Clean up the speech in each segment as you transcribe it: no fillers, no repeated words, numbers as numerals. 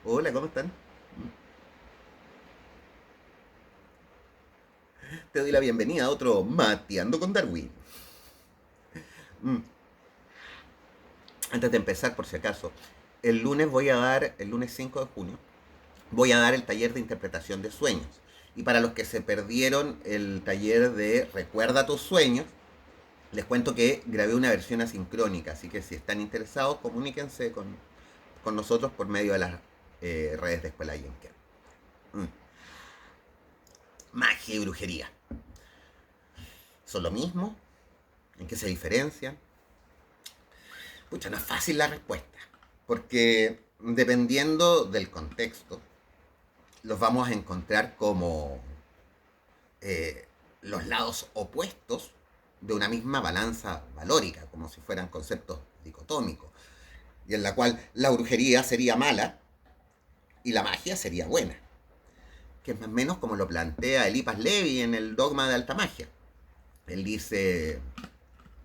Hola, ¿cómo están? Te doy la bienvenida a otro Mateando con Darwin. Mm, Antes de empezar, por si acaso, el lunes 5 de junio, voy a dar el taller de interpretación de sueños. Y para los que se perdieron el taller de Recuerda tus sueños, les cuento que grabé una versión asincrónica, así que si están interesados, comuníquense con nosotros por medio de las redes de Escuela Yunque. Mm, Magia y brujería. ¿Son lo mismo? ¿En qué se diferencian? Pucha, no es fácil la respuesta, porque dependiendo del contexto, los vamos a encontrar como eh, los lados opuestos de una misma balanza valórica, como si fueran conceptos dicotómicos, y en la cual la brujería sería mala y la magia sería buena, que es más o menos como lo plantea Elipas Levi en el dogma de alta magia. Él dice,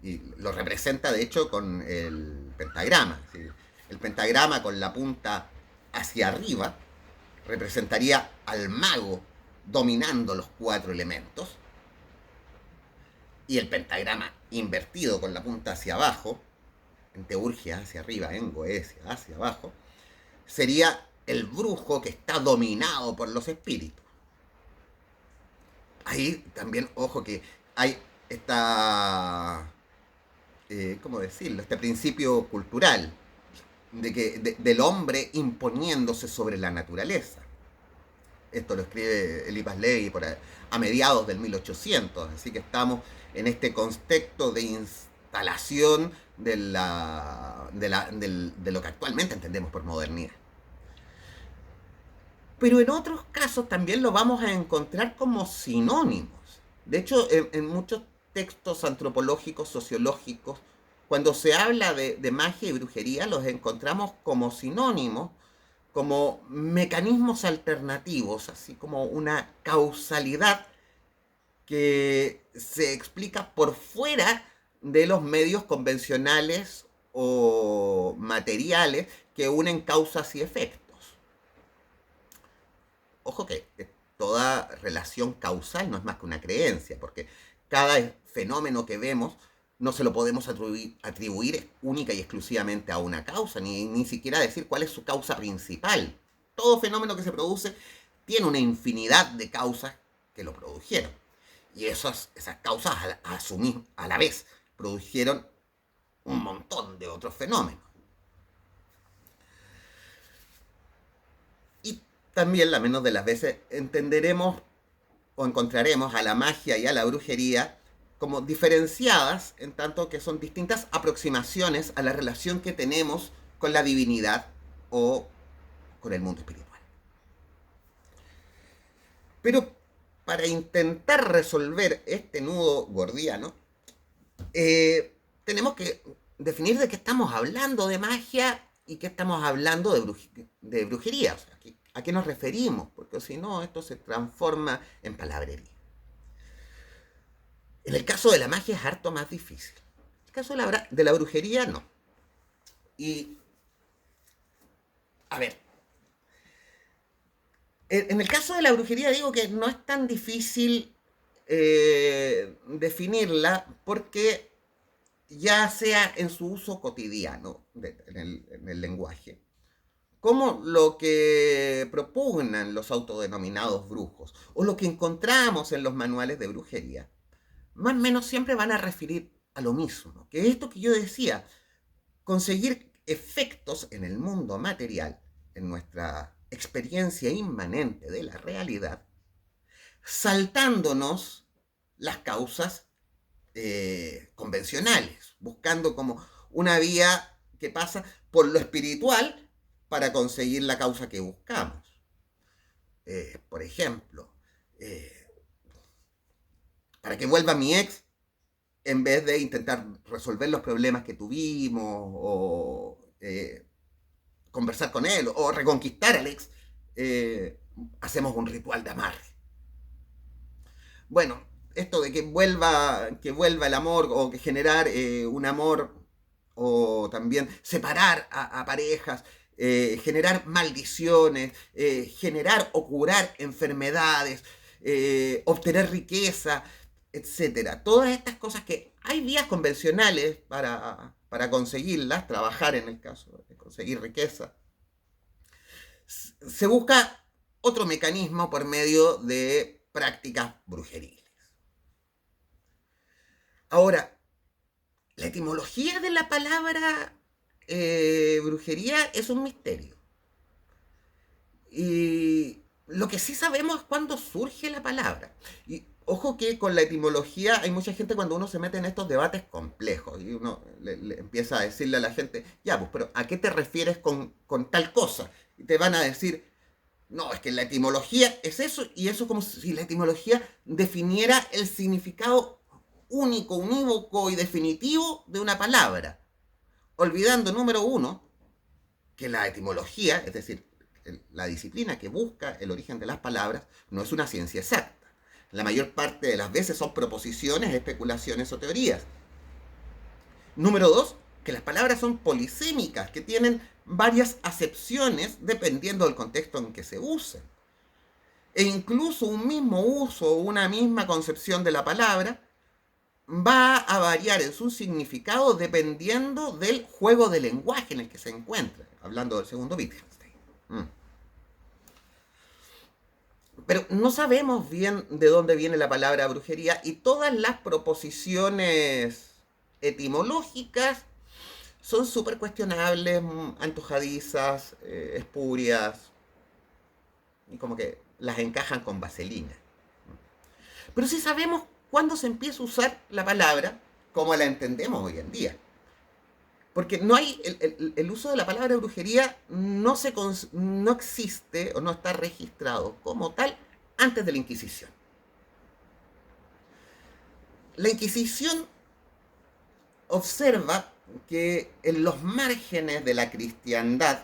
y lo representa de hecho con el pentagrama. ¿Sí? El pentagrama con la punta hacia arriba representaría al mago dominando los cuatro elementos, y el pentagrama invertido con la punta hacia abajo, en teurgia hacia arriba, en goecia hacia abajo, sería el brujo que está dominado por los espíritus. Ahí también, ojo que hay esta, ¿cómo decirlo? Este principio cultural del hombre imponiéndose sobre la naturaleza. Esto lo escribe Elipas Levi a mediados del 1800, así que estamos en este contexto de instalación de lo que actualmente entendemos por modernidad. Pero en otros casos también lo vamos a encontrar como sinónimos. De hecho, en muchos textos antropológicos, sociológicos, cuando se habla de magia y brujería, los encontramos como sinónimos, como mecanismos alternativos, así como una causalidad que se explica por fuera de los medios convencionales o materiales que unen causas y efectos. Ojo que toda relación causal no es más que una creencia, porque cada fenómeno que vemos no se lo podemos atribuir única y exclusivamente a una causa, ni siquiera decir cuál es su causa principal. Todo fenómeno que se produce tiene una infinidad de causas que lo produjeron. Y esas causas a la vez produjeron un montón de otros fenómenos. Y también, la menos de las veces, entenderemos o encontraremos a la magia y a la brujería como diferenciadas en tanto que son distintas aproximaciones a la relación que tenemos con la divinidad o con el mundo espiritual. Pero para intentar resolver este nudo gordiano, tenemos que definir de qué estamos hablando de magia y qué estamos hablando de brujería. O sea, ¿a qué nos referimos? Porque si no, esto se transforma en palabrería. En el caso de la magia es harto más difícil. En el caso de la brujería, no. Y, a ver, en el caso de la brujería digo que no es tan difícil definirla porque ya sea en su uso cotidiano en el lenguaje, como lo que propugnan los autodenominados brujos o lo que encontramos en los manuales de brujería, más o menos siempre van a referir a lo mismo, que esto que yo decía, conseguir efectos en el mundo material, en nuestra experiencia inmanente de la realidad, saltándonos las causas convencionales, buscando como una vía que pasa por lo espiritual para conseguir la causa que buscamos. Por ejemplo, eh, para que vuelva mi ex, en vez de intentar resolver los problemas que tuvimos o conversar con él o reconquistar al ex, hacemos un ritual de amarre. Bueno, esto de que vuelva el amor o que generar un amor o también separar a parejas, generar maldiciones, generar o curar enfermedades, obtener riqueza, etcétera. Todas estas cosas que hay vías convencionales para conseguirlas, trabajar en el caso de conseguir riqueza. Se busca otro mecanismo por medio de prácticas brujeriles. Ahora, la etimología de la palabra brujería es un misterio. Y lo que sí sabemos es cuándo surge la palabra. Y ojo que con la etimología hay mucha gente cuando uno se mete en estos debates complejos y uno le empieza a decirle a la gente, ya, pues, pero ¿a qué te refieres con tal cosa? Y te van a decir, no, es que la etimología es eso y eso como si la etimología definiera el significado único, unívoco y definitivo de una palabra. Olvidando, número uno, que la etimología, es decir, la disciplina que busca el origen de las palabras, no es una ciencia exacta. La mayor parte de las veces son proposiciones, especulaciones o teorías. Número dos, que las palabras son polisémicas, que tienen varias acepciones dependiendo del contexto en que se usen. E incluso un mismo uso o una misma concepción de la palabra va a variar en su significado dependiendo del juego de lenguaje en el que se encuentra, hablando del segundo Wittgenstein. Pero no sabemos bien de dónde viene la palabra brujería y todas las proposiciones etimológicas son súper cuestionables, antojadizas, espurias, y como que las encajan con vaselina. Pero sí sabemos cuándo se empieza a usar la palabra como la entendemos hoy en día. Porque no hay el uso de la palabra brujería no existe o no está registrado como tal antes de la Inquisición. La Inquisición observa que en los márgenes de la cristiandad,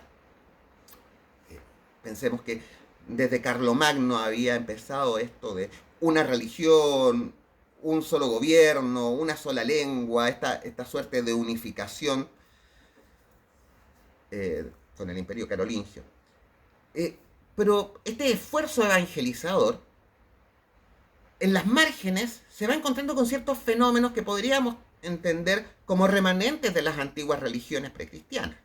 pensemos que desde Carlomagno había empezado esto de una religión, un solo gobierno, una sola lengua, esta suerte de unificación con el imperio carolingio. Pero este esfuerzo evangelizador, en las márgenes, se va encontrando con ciertos fenómenos que podríamos entender como remanentes de las antiguas religiones precristianas.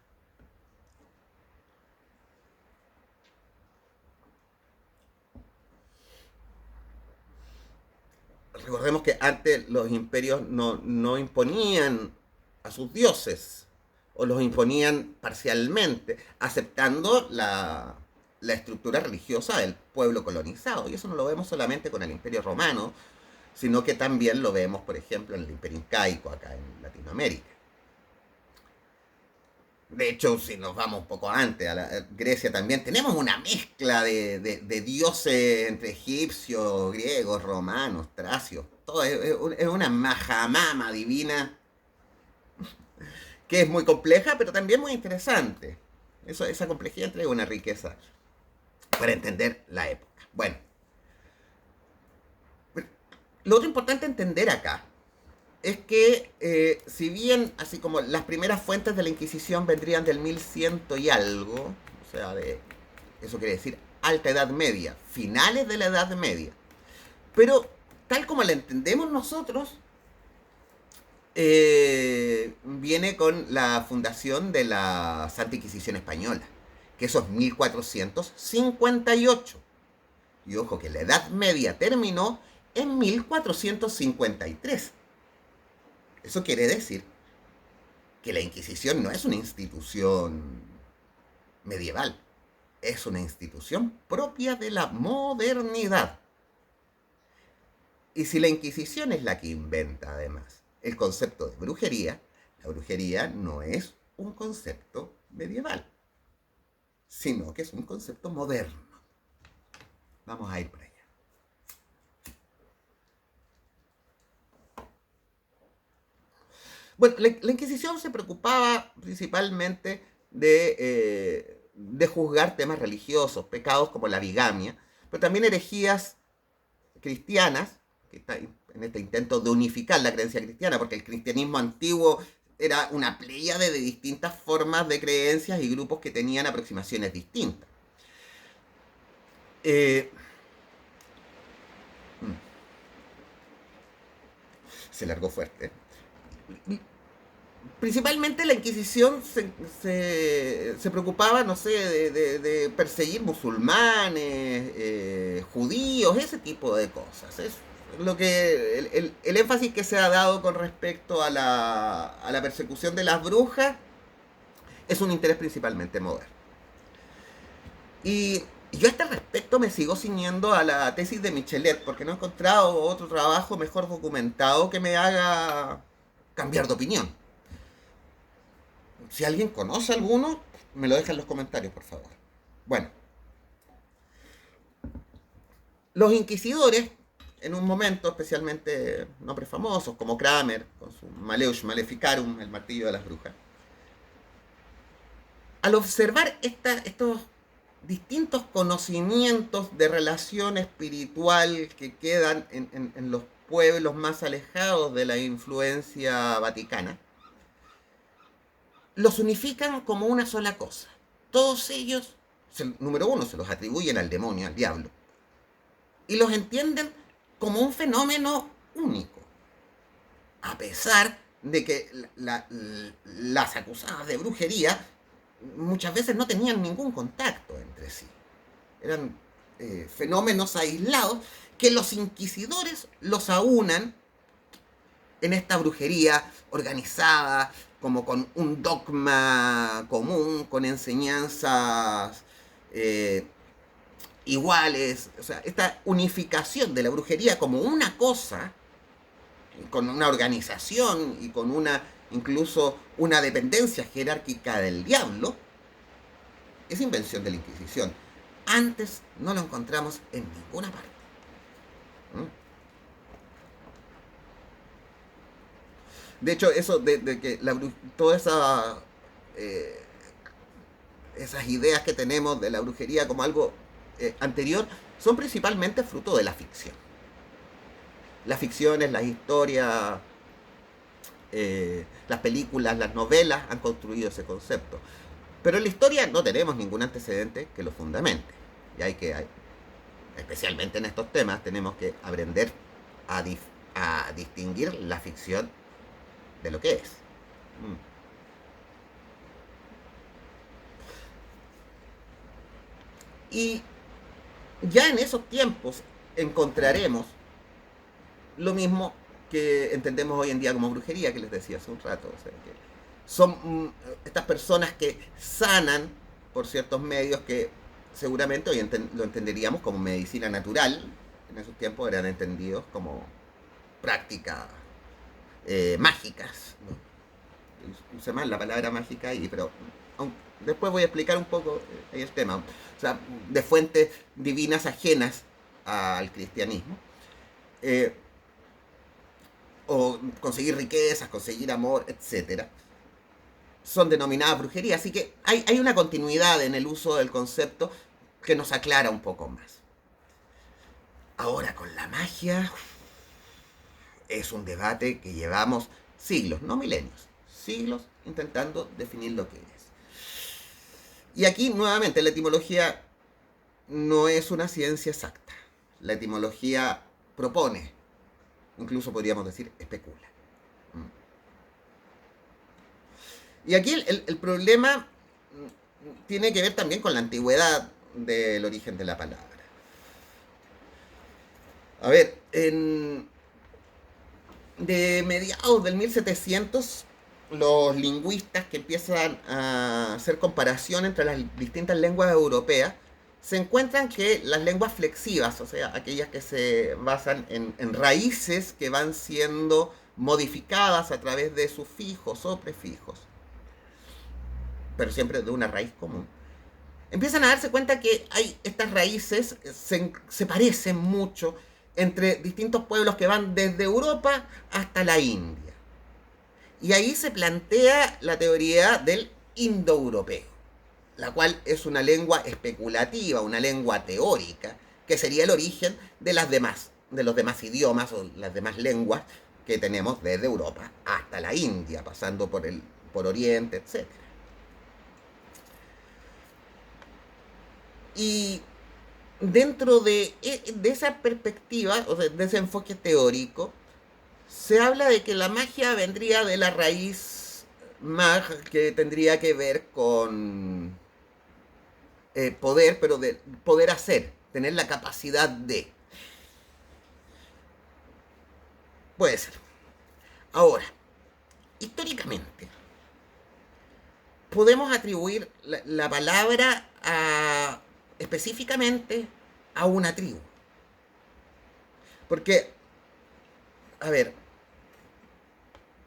Recordemos que antes los imperios no imponían a sus dioses, o los imponían parcialmente, aceptando la estructura religiosa del pueblo colonizado. Y eso no lo vemos solamente con el imperio romano, sino que también lo vemos, por ejemplo, en el imperio incaico acá en Latinoamérica. De hecho, si nos vamos un poco antes, a Grecia también, tenemos una mezcla de dioses entre egipcios, griegos, romanos, tracios. Todo es una majamama divina que es muy compleja, pero también muy interesante. Esa complejidad trae una riqueza para entender la época. Bueno, lo otro importante entender acá es que si bien así como las primeras fuentes de la Inquisición vendrían del 1100 y algo, o sea, eso quiere decir alta Edad Media, finales de la Edad Media, pero tal como la entendemos nosotros, viene con la fundación de la Santa Inquisición Española, que eso es 1458. Y ojo que la Edad Media terminó en 1453. Eso quiere decir que la Inquisición no es una institución medieval, es una institución propia de la modernidad. Y si la Inquisición es la que inventa además el concepto de brujería, la brujería no es un concepto medieval, sino que es un concepto moderno. Vamos a ir por allá. Bueno, la Inquisición se preocupaba principalmente de juzgar temas religiosos, pecados como la bigamia, pero también herejías cristianas, que está en este intento de unificar la creencia cristiana, porque el cristianismo antiguo era una pléyade de distintas formas de creencias y grupos que tenían aproximaciones distintas. Eh, Se largó fuerte. Principalmente la Inquisición se preocupaba, no sé, de perseguir musulmanes, judíos, ese tipo de cosas. Es lo que el énfasis que se ha dado con respecto a la persecución de las brujas es un interés principalmente moderno. Y yo a este respecto me sigo ciñendo a la tesis de Michelet, porque no he encontrado otro trabajo mejor documentado que me haga cambiar de opinión. Si alguien conoce alguno, me lo deja en los comentarios, por favor. Bueno, los inquisidores, en un momento especialmente nombres famosos, como Kramer, con su Malleus Maleficarum, el martillo de las brujas, al observar estos distintos conocimientos de relación espiritual que quedan en los pueblos más alejados de la influencia vaticana, los unifican como una sola cosa. Todos ellos, número uno, se los atribuyen al demonio, al diablo, y los entienden como un fenómeno único, a pesar de que las acusadas de brujería muchas veces no tenían ningún contacto entre sí. Eran fenómenos aislados que los inquisidores los aunan en esta brujería organizada, como con un dogma común, con enseñanzas iguales. O sea, esta unificación de la brujería como una cosa, con una organización y con incluso una dependencia jerárquica del diablo, es invención de la Inquisición. Antes no lo encontramos en ninguna parte. De hecho, eso de que todas esas ideas que tenemos de la brujería como algo anterior son principalmente fruto de la ficción. Las ficciones, las historias, las películas, las novelas han construido ese concepto. Pero en la historia no tenemos ningún antecedente que lo fundamente. Y especialmente en estos temas, tenemos que aprender a distinguir la ficción de lo que es. Y ya en esos tiempos encontraremos lo mismo que entendemos hoy en día como brujería, que les decía hace un rato. O sea, que son estas personas que sanan por ciertos medios que seguramente hoy lo entenderíamos como medicina natural. En esos tiempos eran entendidos como prácticas mágicas, ¿no? Usé mal la palabra mágica ahí, pero después voy a explicar un poco el tema. O sea, de fuentes divinas ajenas al cristianismo. O conseguir riquezas, conseguir amor, etcétera, son denominadas brujería. Así que hay una continuidad en el uso del concepto que nos aclara un poco más. Ahora con la magia es un debate que llevamos siglos, no milenios, siglos intentando definir lo que es. Y aquí nuevamente la etimología no es una ciencia exacta. La etimología propone, incluso podríamos decir especula. Y aquí el problema tiene que ver también con la antigüedad del origen de la palabra. A ver, de mediados del 1700, los lingüistas que empiezan a hacer comparación entre las distintas lenguas europeas, se encuentran que las lenguas flexivas, o sea, aquellas que se basan en raíces que van siendo modificadas a través de sufijos o prefijos, pero siempre de una raíz común, empiezan a darse cuenta que estas raíces se parecen mucho entre distintos pueblos que van desde Europa hasta la India. Y ahí se plantea la teoría del indoeuropeo, la cual es una lengua especulativa, una lengua teórica, que sería el origen de los demás idiomas o las demás lenguas que tenemos desde Europa hasta la India, pasando por Oriente, etc. Y dentro de esa perspectiva, o sea, de ese enfoque teórico, se habla de que la magia vendría de la raíz mag, que tendría que ver con poder, pero de poder hacer, tener la capacidad de. Puede ser. Ahora, históricamente, podemos atribuir la palabra específicamente a una tribu. Porque, a ver,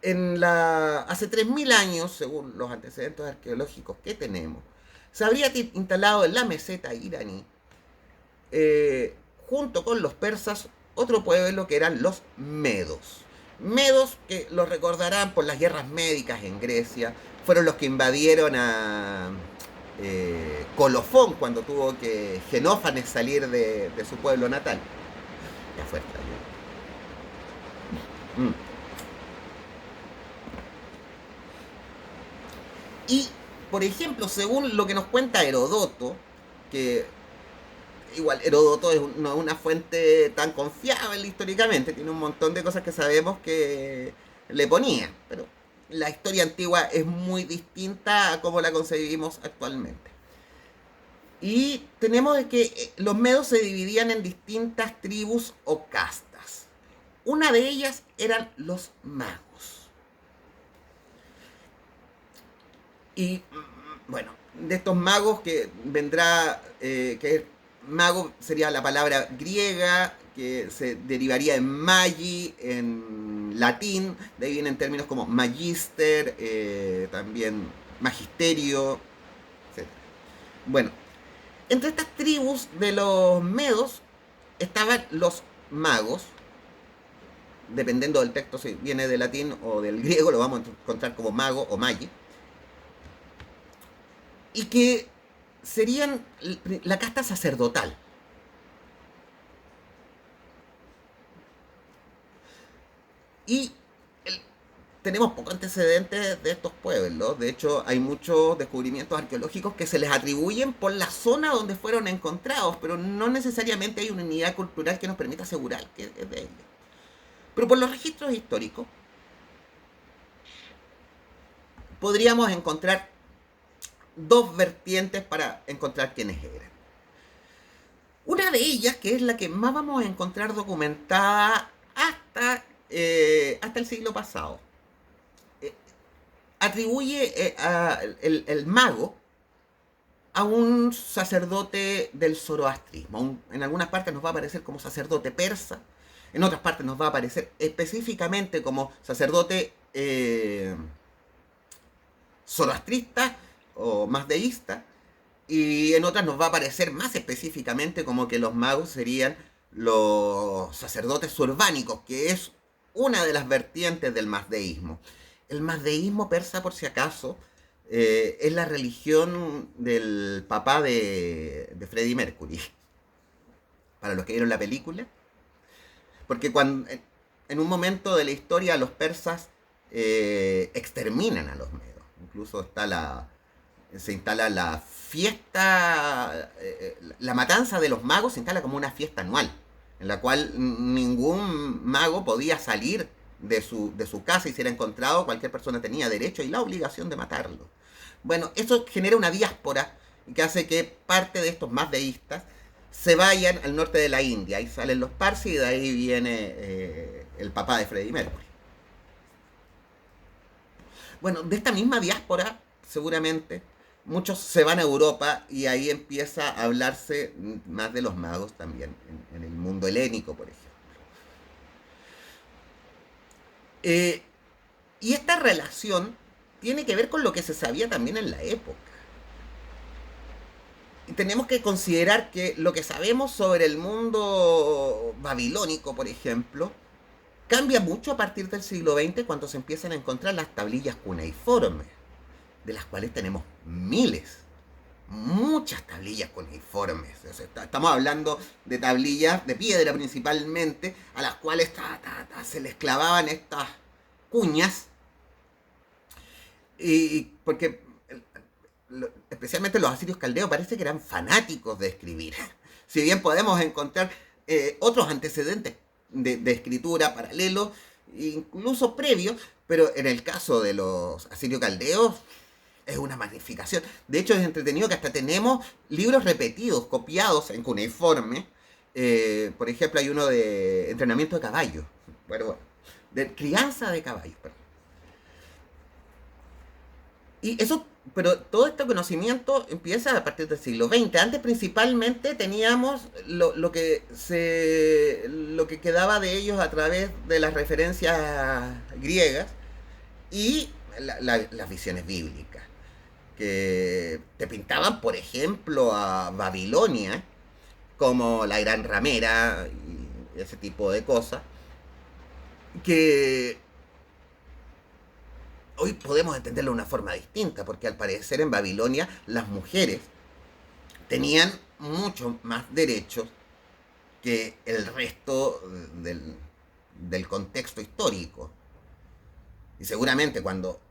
hace 3.000 años, según los antecedentes arqueológicos que tenemos, se habría instalado en la meseta iraní, eh, junto con los persas, otro pueblo que eran los medos. Medos, que los recordarán por las guerras médicas en Grecia, fueron los que invadieron a Colofón cuando tuvo que Genófanes salir de su pueblo natal. Ya fue. Mm. Y, por ejemplo, según lo que nos cuenta Herodoto, que igual Herodoto no es una fuente tan confiable históricamente, tiene un montón de cosas que sabemos que le ponía, pero la historia antigua es muy distinta a cómo la concebimos actualmente. Y tenemos que los medos se dividían en distintas tribus o castas. Una de ellas eran los magos. Y bueno, de estos magos que vendrá, que mago sería la palabra griega, que se derivaría en magi, en latín, de ahí vienen términos como magister, también magisterio, etc. Bueno, entre estas tribus de los medos estaban los magos, dependiendo del texto si viene del latín o del griego, lo vamos a encontrar como mago o magi, y que serían la casta sacerdotal. Y tenemos pocos antecedentes de estos pueblos. De hecho, hay muchos descubrimientos arqueológicos que se les atribuyen por la zona donde fueron encontrados, pero no necesariamente hay una unidad cultural que nos permita asegurar que es de ellos. Pero por los registros históricos, podríamos encontrar dos vertientes para encontrar quiénes eran. Una de ellas, que es la que más vamos a encontrar documentada hasta el siglo pasado, atribuye el mago a un sacerdote del zoroastrismo. En algunas partes nos va a aparecer como sacerdote persa, en otras partes nos va a aparecer específicamente como sacerdote zoroastrista o más deísta, y en otras nos va a aparecer más específicamente como que los magos serían los sacerdotes surbánicos, que es una de las vertientes del mazdeísmo. El mazdeísmo persa, por si acaso, es la religión del papá de Freddie Mercury. Para los que vieron la película. Porque cuando, en un momento de la historia los persas exterminan a los medos. Incluso se instala la fiesta, la matanza de los magos se instala como una fiesta anual, en la cual ningún mago podía salir de su casa y si era encontrado, cualquier persona tenía derecho y la obligación de matarlo. Bueno, eso genera una diáspora que hace que parte de estos más deístas se vayan al norte de la India. Ahí salen los parsis y de ahí viene el papá de Freddie Mercury. Bueno, de esta misma diáspora, seguramente, muchos se van a Europa y ahí empieza a hablarse más de los magos también, en el mundo helénico, por ejemplo. Eh, y esta relación tiene que ver con lo que se sabía también en la época. Y tenemos que considerar que lo que sabemos sobre el mundo babilónico, por ejemplo, cambia mucho a partir del siglo XX cuando se empiezan a encontrar las tablillas cuneiformes, de las cuales tenemos miles. muchas tablillas cuneiformes. O sea, estamos hablando de tablillas de piedra principalmente, a las cuales se les clavaban estas cuñas, y porque especialmente los asirios caldeos parece que eran fanáticos de escribir. Si bien podemos encontrar otros antecedentes de escritura paralelos, incluso previos, pero en el caso de los asirios caldeos es una magnificación. De hecho, es entretenido que hasta tenemos libros repetidos, copiados en cuneiforme. Por ejemplo, hay uno de entrenamiento de caballos. Bueno, de crianza de caballos, perdón. Y eso, pero todo este conocimiento empieza a partir del siglo XX. Antes principalmente teníamos lo que quedaba de ellos a través de las referencias griegas y las visiones bíblicas, que te pintaban, por ejemplo, a Babilonia como la gran ramera y ese tipo de cosas, que hoy podemos entenderlo de una forma distinta, porque al parecer en Babilonia las mujeres tenían mucho más derechos que el resto del contexto histórico. Y seguramente cuando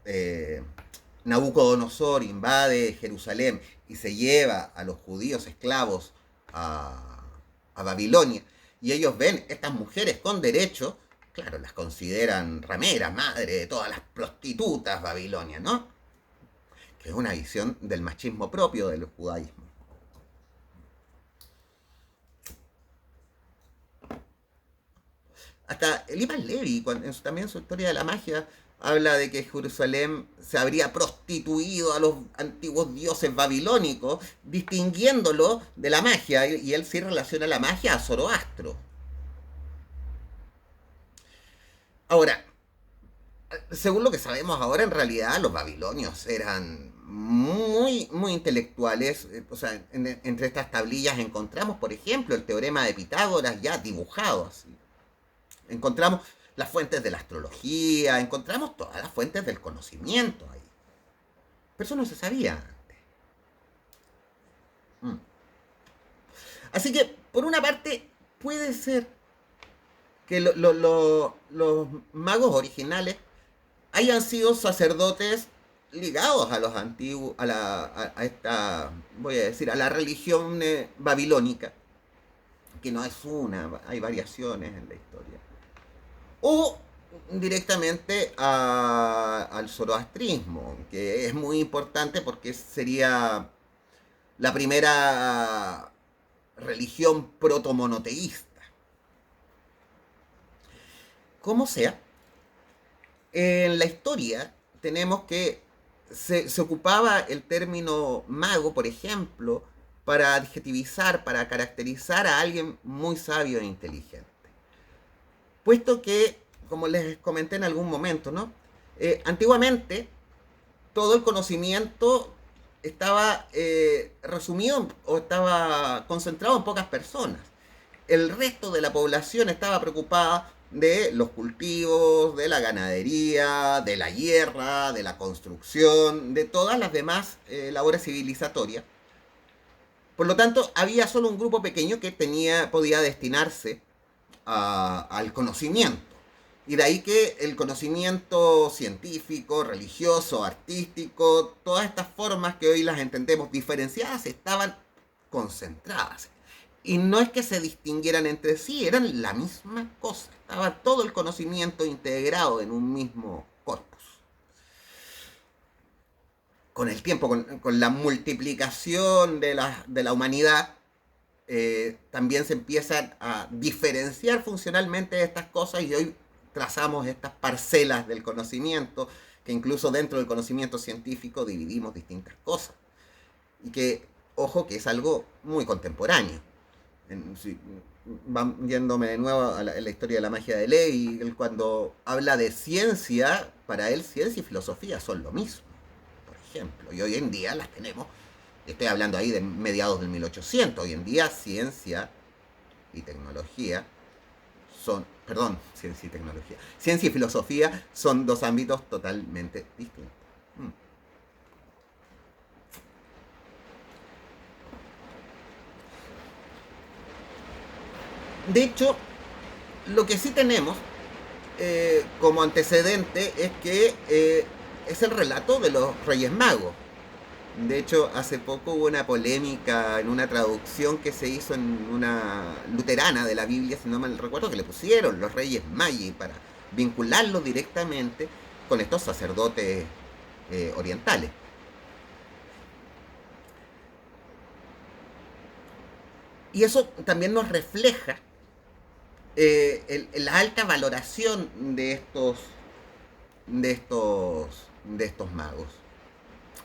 Nabucodonosor invade Jerusalén y se lleva a los judíos esclavos a Babilonia, y ellos ven estas mujeres con derecho, claro, las consideran rameras, madre de todas las prostitutas babilonias, ¿no? Que es una visión del machismo propio del judaísmo. Hasta Eliphas Levi, también en su historia de la magia, habla de que Jerusalén se habría prostituido a los antiguos dioses babilónicos, distinguiéndolo de la magia, y él sí relaciona la magia a Zoroastro. Ahora, según lo que sabemos ahora, en realidad los babilonios eran muy intelectuales. O sea, entre estas tablillas encontramos, por ejemplo, el teorema de Pitágoras ya dibujado así. Encontramos las fuentes de la astrología, encontramos todas las fuentes del conocimiento ahí. Pero eso no se sabía antes. Mm. Así que, por una parte, puede ser que los magos originales hayan sido sacerdotes ligados a los antiguos, a esta, voy a decir, a la religión babilónica, que no es una, hay variaciones en la historia, o directamente al zoroastrismo, que es muy importante porque sería la primera religión protomonoteísta. Como sea, en la historia tenemos que se ocupaba el término mago, por ejemplo, para adjetivizar, para caracterizar a alguien muy sabio e inteligente. Puesto que, como les comenté en algún momento, ¿no? Antiguamente todo el conocimiento estaba resumido o estaba concentrado en pocas personas. El resto de la población estaba preocupada de los cultivos, de la ganadería, de la guerra, de la construcción, de todas las demás labores civilizatorias. Por lo tanto, había solo un grupo pequeño que podía destinarse al conocimiento. Y de ahí que el conocimiento científico, religioso, artístico, todas estas formas que hoy las entendemos diferenciadas, estaban concentradas. Y no es que se distinguieran entre sí, eran la misma cosa. Estaba todo el conocimiento integrado en un mismo corpus. Con el tiempo, con la multiplicación de la humanidad, también se empiezan a diferenciar funcionalmente estas cosas, y hoy trazamos estas parcelas del conocimiento, que incluso dentro del conocimiento científico dividimos distintas cosas. Y que, ojo, que es algo muy contemporáneo. Yéndome de nuevo a la historia de la magia de Levi, él cuando habla de ciencia, para él ciencia y filosofía son lo mismo, por ejemplo, y hoy en día las tenemos. Estoy hablando ahí de mediados del 1800. Hoy en día ciencia y tecnología ciencia y tecnología. Ciencia y filosofía son dos ámbitos totalmente distintos. De hecho, lo que sí tenemos como antecedente es que es el relato de los Reyes Magos. De hecho, hace poco hubo una polémica en una traducción que se hizo en una luterana de la Biblia, si no mal recuerdo, que le pusieron los Reyes Magi para vincularlos directamente con estos sacerdotes orientales. Y eso también nos refleja la alta valoración de estos magos.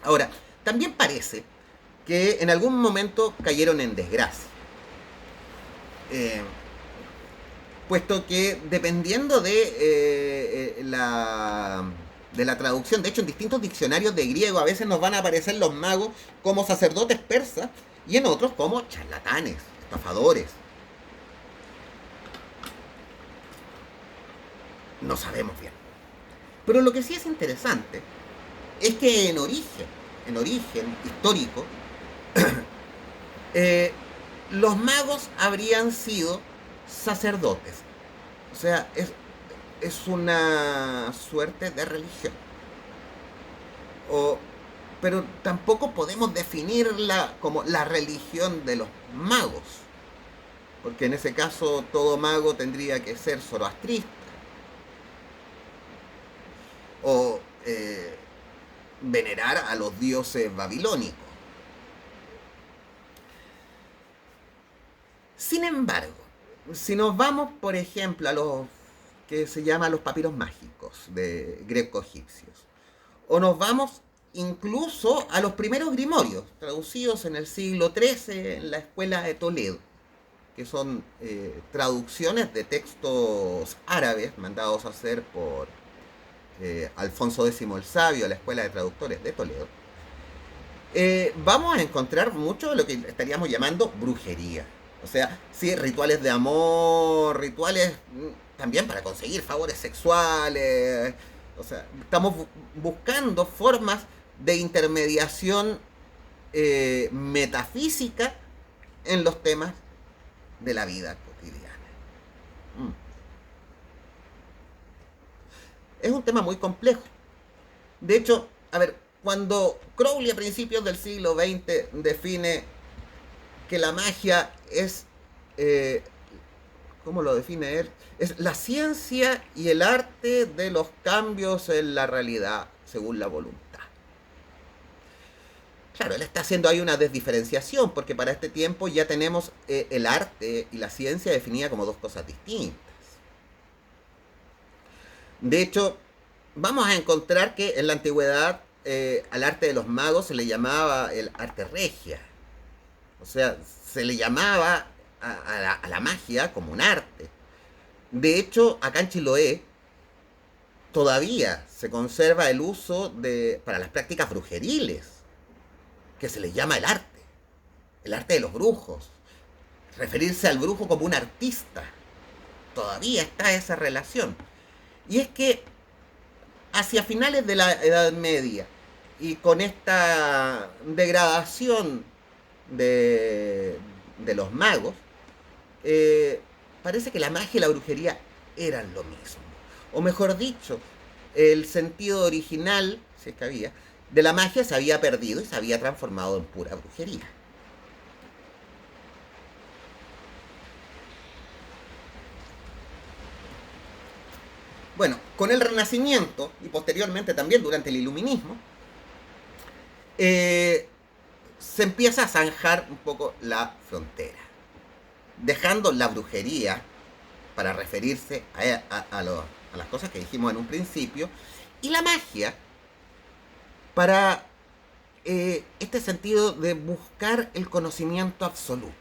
Ahora, también parece que en algún momento cayeron en desgracia. Eh, Puesto que dependiendo de la traducción, de hecho en distintos diccionarios de griego a veces nos van a aparecer los magos como sacerdotes persas y en otros como charlatanes, estafadores. No sabemos bien. Pero lo que sí es interesante es que en origen histórico, eh, los magos habrían sido sacerdotes. O sea, es una suerte de religión. O, pero tampoco podemos definirla como la religión de los magos. Porque en ese caso todo mago tendría que ser zoroastrista. O venerar a los dioses babilónicos. Sin embargo, si nos vamos, por ejemplo, a los que se llaman los papiros mágicos de greco-egipcios, o nos vamos incluso a los primeros grimorios, traducidos en el siglo XIII en la escuela de Toledo, que son traducciones de textos árabes mandados a hacer por Alfonso X el Sabio, la escuela de traductores de Toledo, vamos a encontrar mucho de lo que estaríamos llamando brujería. O sea, sí, rituales de amor, rituales también para conseguir favores sexuales. O sea, estamos buscando formas de intermediación metafísica en los temas de la vida cotidiana. Mm. Es un tema muy complejo. De hecho, a ver, cuando Crowley a principios del siglo XX define que la magia es, eh, ¿cómo lo define él? Es la ciencia y el arte de los cambios en la realidad según la voluntad. Claro, él está haciendo ahí una desdiferenciación, porque para este tiempo ya tenemos el arte y la ciencia definida como dos cosas distintas. De hecho, vamos a encontrar que en la antigüedad al arte de los magos se le llamaba el arte regia. O sea, se le llamaba a la magia como un arte. De hecho, acá en Chiloé todavía se conserva el uso para las prácticas brujeriles, que se le llama el arte de los brujos. Referirse al brujo como un artista. Todavía está esa relación. Y es que hacia finales de la Edad Media y con esta degradación de los magos, eh, parece que la magia y la brujería eran lo mismo. O mejor dicho, el sentido original, si es que había, de la magia se había perdido y se había transformado en pura brujería. Bueno, con el Renacimiento y posteriormente también durante el Iluminismo, eh, se empieza a zanjar un poco la frontera, dejando la brujería para referirse a las cosas que dijimos en un principio, y la magia para este sentido de buscar el conocimiento absoluto.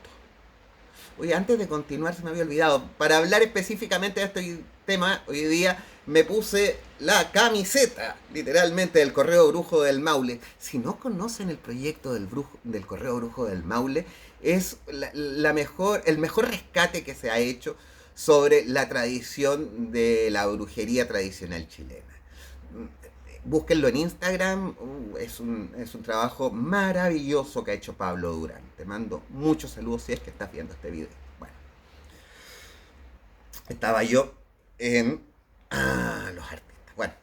Oye, antes de continuar se me había olvidado, para hablar específicamente de este tema, hoy día me puse la camiseta, literalmente, del Correo Brujo del Maule. Si no conocen el proyecto del Correo Brujo del Maule, es el mejor rescate que se ha hecho sobre la tradición de la brujería tradicional chilena. Búsquenlo en Instagram, es un trabajo maravilloso que ha hecho Pablo Durán. Te mando muchos saludos si es que estás viendo este video. Bueno, Estaba yo en... los artistas. Bueno,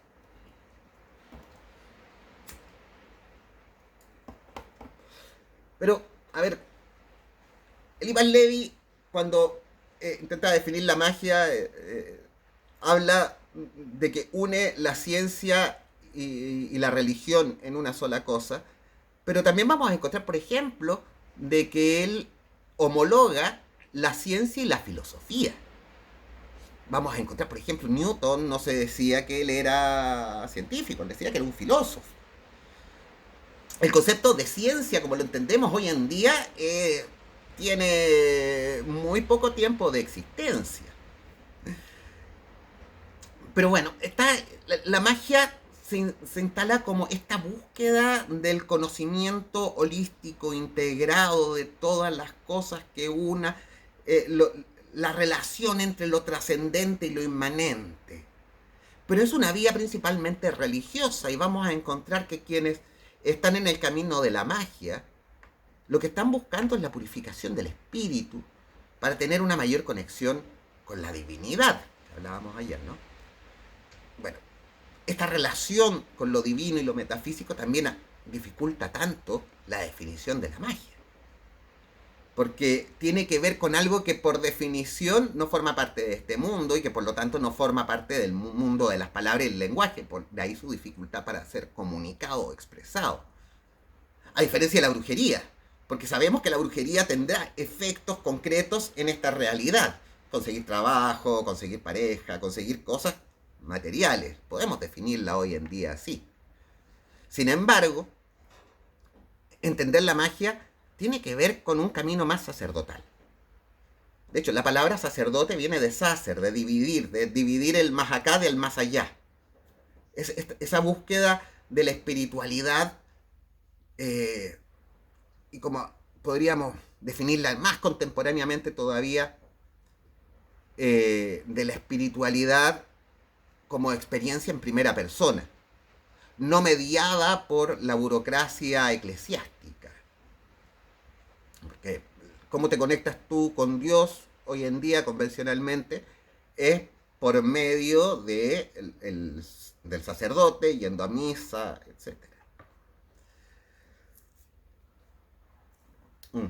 pero, a ver, el Ivan Levy, cuando intenta definir la magia, habla de que une la ciencia y la religión en una sola cosa, pero también vamos a encontrar, por ejemplo, de que él homologa la ciencia y la filosofía. Vamos a encontrar, por ejemplo, Newton no se decía que él era científico, él decía que era un filósofo. El concepto de ciencia, como lo entendemos hoy en día, tiene muy poco tiempo de existencia. Pero bueno, la magia se instala como esta búsqueda del conocimiento holístico, integrado de todas las cosas que una, la relación entre lo trascendente y lo inmanente. Pero es una vía principalmente religiosa y vamos a encontrar que quienes están en el camino de la magia, lo que están buscando es la purificación del espíritu para tener una mayor conexión con la divinidad, que hablábamos ayer, ¿no? Bueno, esta relación con lo divino y lo metafísico también dificulta tanto la definición de la magia. Porque tiene que ver con algo que por definición no forma parte de este mundo y que por lo tanto no forma parte del mundo de las palabras y el lenguaje. De ahí su dificultad para ser comunicado o expresado. A diferencia de la brujería, porque sabemos que la brujería tendrá efectos concretos en esta realidad. Conseguir trabajo, conseguir pareja, conseguir cosas materiales. Podemos definirla hoy en día así. Sin embargo, entender la magia tiene que ver con un camino más sacerdotal. De hecho, la palabra sacerdote viene de sacer, de dividir el más acá del más allá. Esa búsqueda de la espiritualidad, y como podríamos definirla más contemporáneamente todavía, de la espiritualidad como experiencia en primera persona, no mediada por la burocracia eclesiástica. Porque cómo te conectas tú con Dios hoy en día convencionalmente es por medio del sacerdote, yendo a misa, etc. Mm.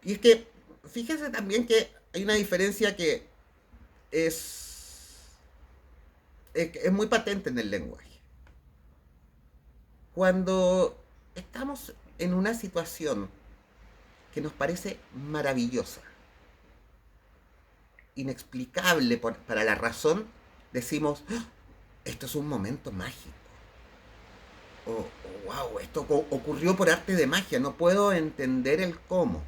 Y es que, fíjense también que hay una diferencia que es, es muy patente en el lenguaje. Cuando estamos en una situación que nos parece maravillosa, inexplicable para la razón, decimos, "Ah, esto es un momento mágico. O wow, esto ocurrió por arte de magia, no puedo entender el cómo.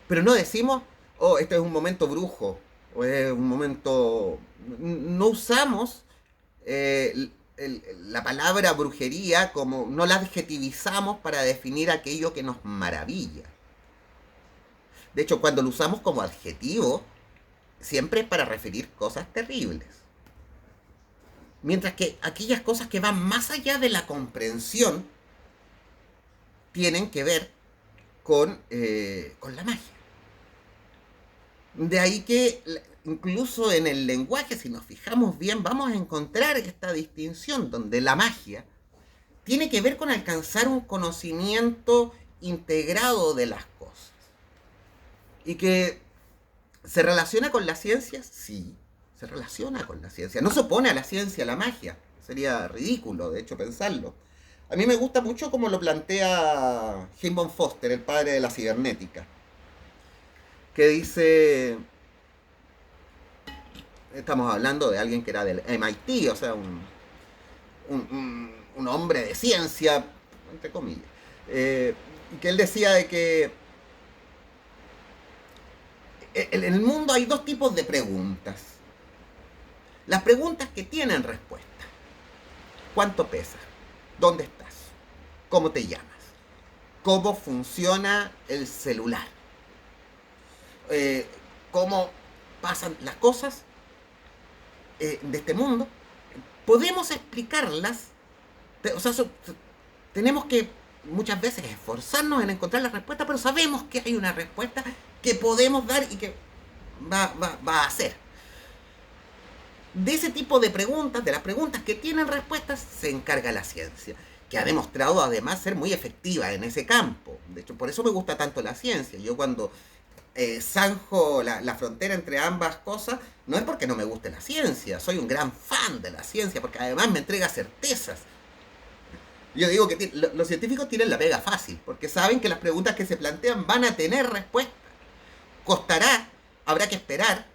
Pero no decimos, oh, este es un momento brujo, o es un momento... No usamos la palabra brujería como... No la adjetivizamos para definir aquello que nos maravilla. De hecho, cuando lo usamos como adjetivo, siempre es para referir cosas terribles. Mientras que aquellas cosas que van más allá de la comprensión tienen que ver con la magia. De ahí que incluso en el lenguaje, si nos fijamos bien, vamos a encontrar esta distinción donde la magia tiene que ver con alcanzar un conocimiento integrado de las cosas. Y que se relaciona con la ciencia, sí, se relaciona con la ciencia. No se opone a la ciencia, a la magia. Sería ridículo, de hecho, pensarlo. A mí me gusta mucho como lo plantea James von Foster, el padre de la cibernética, que dice, estamos hablando de alguien que era del MIT, o sea, un hombre de ciencia, entre comillas, que él decía de que en el mundo hay dos tipos de preguntas. Las preguntas que tienen respuesta. ¿Cuánto pesas? ¿Dónde estás? ¿Cómo te llamas? ¿Cómo funciona el celular? ¿Cómo pasan las cosas de este mundo? Podemos explicarlas, o sea, tenemos que muchas veces esforzarnos en encontrar la respuesta, pero sabemos que hay una respuesta que podemos dar y que va a hacer. De ese tipo de preguntas, de las preguntas que tienen respuestas, se encarga la ciencia, que ha demostrado además ser muy efectiva en ese campo. De hecho, por eso me gusta tanto la ciencia. Yo cuando zanjo la frontera entre ambas cosas, no es porque no me guste la ciencia, soy un gran fan de la ciencia, porque además me entrega certezas. Yo digo que los científicos tienen la pega fácil, porque saben que las preguntas que se plantean van a tener respuesta. Costará, habrá que esperar,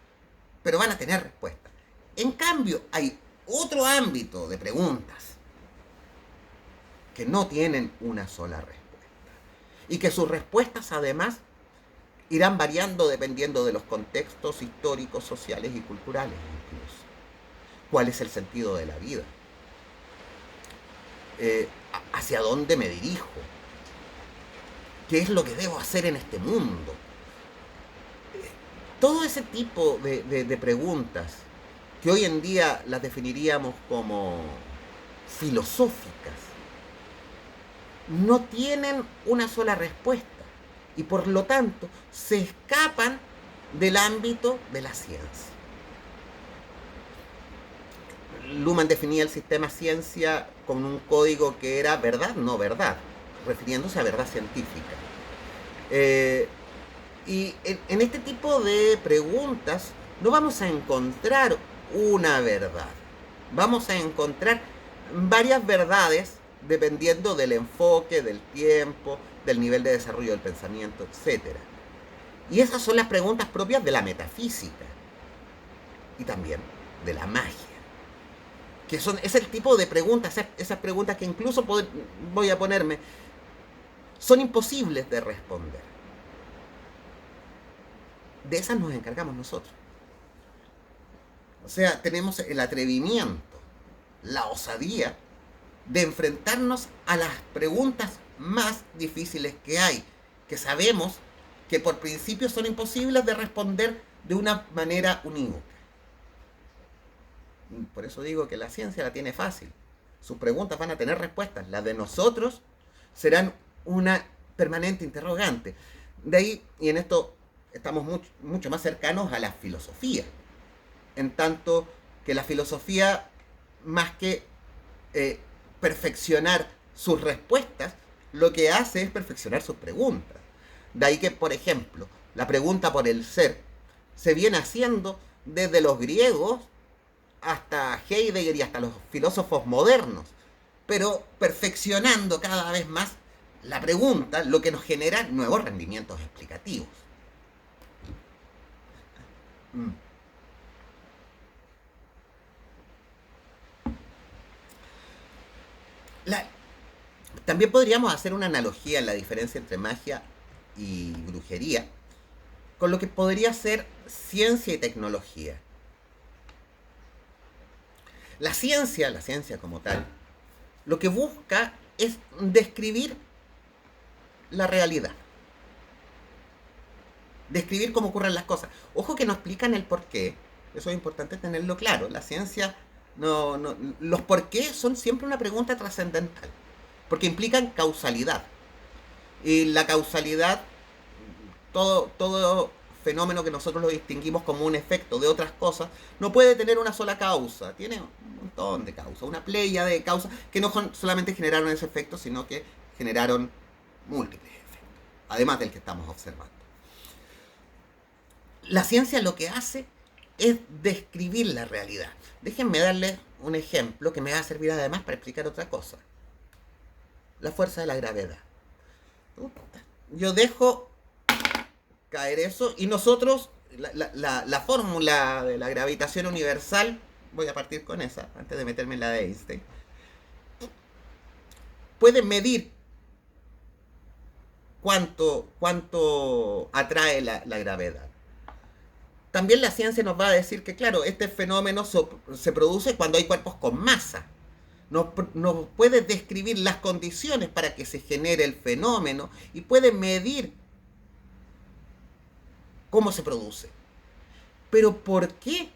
pero van a tener respuesta. En cambio, hay otro ámbito de preguntas que no tienen una sola respuesta. Y que sus respuestas además irán variando dependiendo de los contextos históricos, sociales y culturales incluso. ¿Cuál es el sentido de la vida? ¿Hacia dónde me dirijo? ¿Qué es lo que debo hacer en este mundo? Todo ese tipo de preguntas que hoy en día las definiríamos como filosóficas, no tienen una sola respuesta y por lo tanto se escapan del ámbito de la ciencia. Luhmann definía el sistema ciencia con un código que era verdad, no verdad, refiriéndose a verdad científica. Y en este tipo de preguntas no vamos a encontrar una verdad. Vamos a encontrar varias verdades dependiendo del enfoque, del tiempo, del nivel de desarrollo del pensamiento, etc. Y esas son las preguntas propias de la metafísica y también de la magia. Que es el tipo de preguntas, esas preguntas que incluso voy a ponerme, son imposibles de responder. De esas nos encargamos nosotros. O sea, tenemos el atrevimiento, la osadía de enfrentarnos a las preguntas más difíciles que hay, que sabemos que por principio son imposibles de responder de una manera unívoca. Por eso digo que la ciencia la tiene fácil. Sus preguntas van a tener respuestas. Las de nosotros serán una permanente interrogante. De ahí, y en esto estamos mucho más cercanos a la filosofía. En tanto que la filosofía, más que perfeccionar sus respuestas, lo que hace es perfeccionar sus preguntas. De ahí que, por ejemplo, la pregunta por el ser se viene haciendo desde los griegos hasta Heidegger y hasta los filósofos modernos, pero perfeccionando cada vez más la pregunta, lo que nos genera nuevos rendimientos explicativos. La, También podríamos hacer una analogía en la diferencia entre magia y brujería con lo que podría ser ciencia y tecnología. La ciencia como tal, lo que busca es describir la realidad. Describir cómo ocurren las cosas. Ojo que no explican el por qué. Eso es importante tenerlo claro. La ciencia, los por qué son siempre una pregunta trascendental. Porque implican causalidad. Y la causalidad, todo fenómeno que nosotros lo distinguimos como un efecto de otras cosas, no puede tener una sola causa. Tiene un montón de causas. Una playa de causas que no solamente generaron ese efecto, sino que generaron múltiples efectos. Además del que estamos observando. La ciencia lo que hace es describir la realidad. Déjenme darles un ejemplo que me va a servir además para explicar otra cosa. La fuerza de la gravedad. Yo dejo caer eso y nosotros, la fórmula de la gravitación universal, voy a partir con esa antes de meterme en la de Einstein, puede medir cuánto atrae la gravedad. También la ciencia nos va a decir que, claro, este fenómeno se produce cuando hay cuerpos con masa. Nos puede describir las condiciones para que se genere el fenómeno y puede medir cómo se produce. Pero ¿por qué?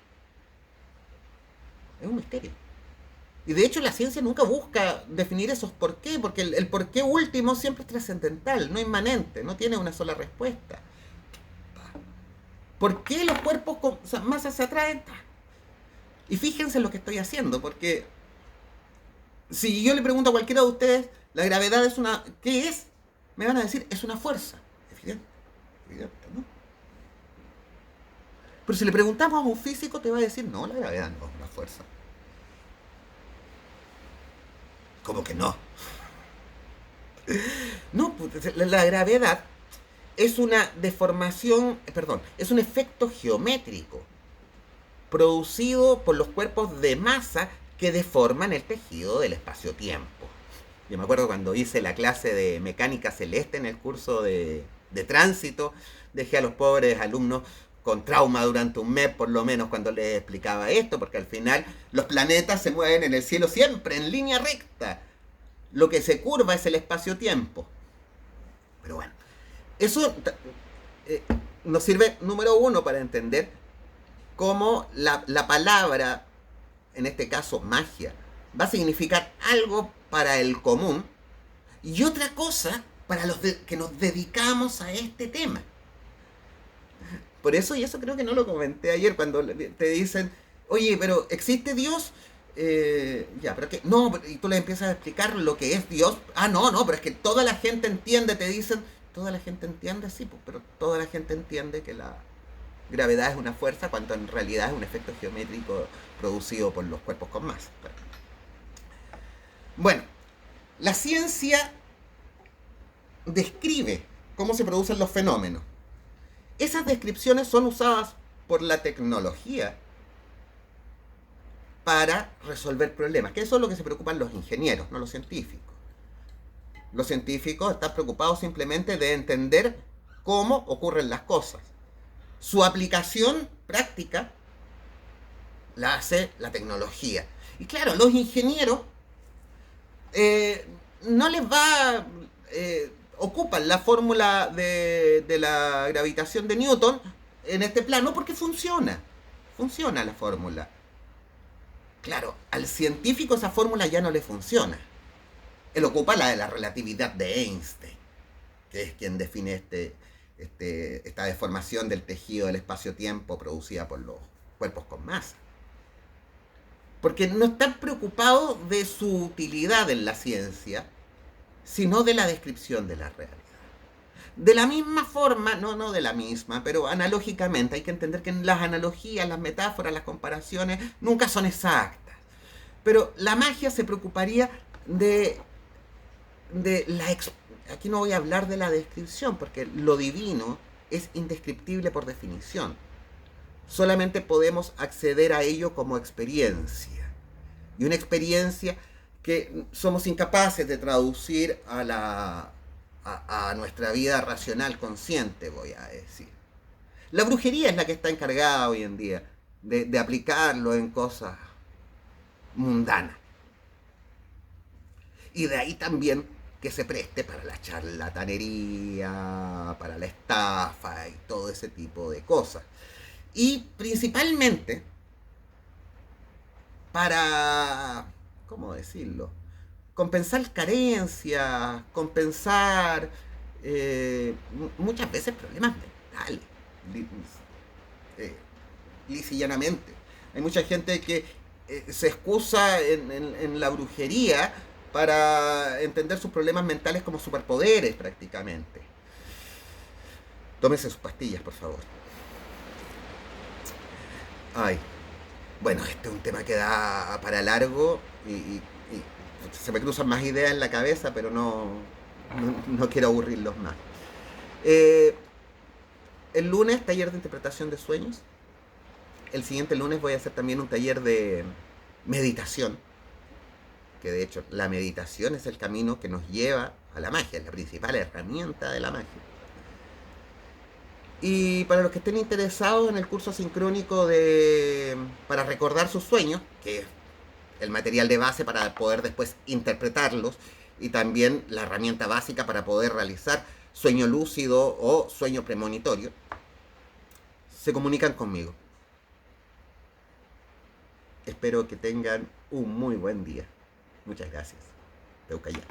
Es un misterio. Y de hecho la ciencia nunca busca definir esos por qué, porque el por qué último siempre es trascendental, no inmanente, no tiene una sola respuesta. ¿Por qué los cuerpos con masas se atraen? Y fíjense en lo que estoy haciendo, porque si yo le pregunto a cualquiera de ustedes, la gravedad es una... ¿Qué es? Me van a decir, es una fuerza. Evidente, evidente, ¿no? Pero si le preguntamos a un físico, te va a decir, no, la gravedad no es una fuerza. ¿Cómo que no? No, pues, la gravedad es una deformación, perdón, es un efecto geométrico producido por los cuerpos de masa que deforman el tejido del espacio-tiempo. Yo me acuerdo cuando hice la clase de mecánica celeste en el curso de tránsito, dejé a los pobres alumnos con trauma durante un mes por lo menos cuando les explicaba esto, porque al final los planetas se mueven en el cielo siempre en línea recta. Lo que se curva es el espacio-tiempo. Pero bueno, eso eh, nos sirve, número uno, para entender cómo la palabra, en este caso magia, va a significar algo para el común y otra cosa para los que nos dedicamos a este tema. Por eso, y eso creo que no lo comenté ayer, cuando te dicen, oye, pero ¿existe Dios? Ya, pero que no, y tú le empiezas a explicar lo que es Dios. Ah, no, no, pero es que toda la gente entiende, te dicen, toda la gente entiende, sí, pues, pero toda la gente entiende que la gravedad es una fuerza cuando en realidad es un efecto geométrico producido por los cuerpos con masa. Bueno, la ciencia describe cómo se producen los fenómenos. Esas descripciones son usadas por la tecnología para resolver problemas, que eso es lo que se preocupan los ingenieros, no los científicos. Los científicos están preocupados simplemente de entender cómo ocurren las cosas. Su aplicación práctica la hace la tecnología. Y claro, los ingenieros no les va... ocupan la fórmula de la gravitación de Newton en este plano porque funciona. Funciona la fórmula. Claro, al científico esa fórmula ya no le funciona. Él ocupa la de la relatividad de Einstein, que es quien define esta deformación del tejido del espacio-tiempo producida por los cuerpos con masa. Porque no están preocupados de su utilidad en la ciencia, sino de la descripción de la realidad. De la misma forma, no de la misma, pero analógicamente, hay que entender que las analogías, las metáforas, las comparaciones nunca son exactas. Pero la magia se preocuparía de la... Aquí no voy a hablar de la descripción, porque lo divino es indescriptible por definición. Solamente podemos acceder a ello como experiencia. Y una experiencia que somos incapaces de traducir a nuestra vida racional consciente, voy a decir. La brujería es la que está encargada hoy en día de aplicarlo en cosas mundanas. Y de ahí también que se preste para la charlatanería, para la estafa y todo ese tipo de cosas. Y principalmente para, ¿cómo decirlo? Compensar carencias, compensar muchas veces problemas mentales, eh, lisa y llanamente. Hay mucha gente que se excusa en la brujería para entender sus problemas mentales como superpoderes prácticamente. Tómese sus pastillas, por favor. Ay, bueno, este es un tema que da para largo y se me cruzan más ideas en la cabeza, pero no quiero aburrirlos más. Eh, el lunes, taller de interpretación de sueños. El siguiente lunes voy a hacer también un taller de meditación, que de hecho la meditación es el camino que nos lleva a la magia, es la principal herramienta de la magia. Y para los que estén interesados en el curso sincrónico para recordar sus sueños, que es el material de base para poder después interpretarlos, y también la herramienta básica para poder realizar sueño lúcido o sueño premonitorio, se comunican conmigo. Espero que tengan un muy buen día. Muchas gracias. Teucayá.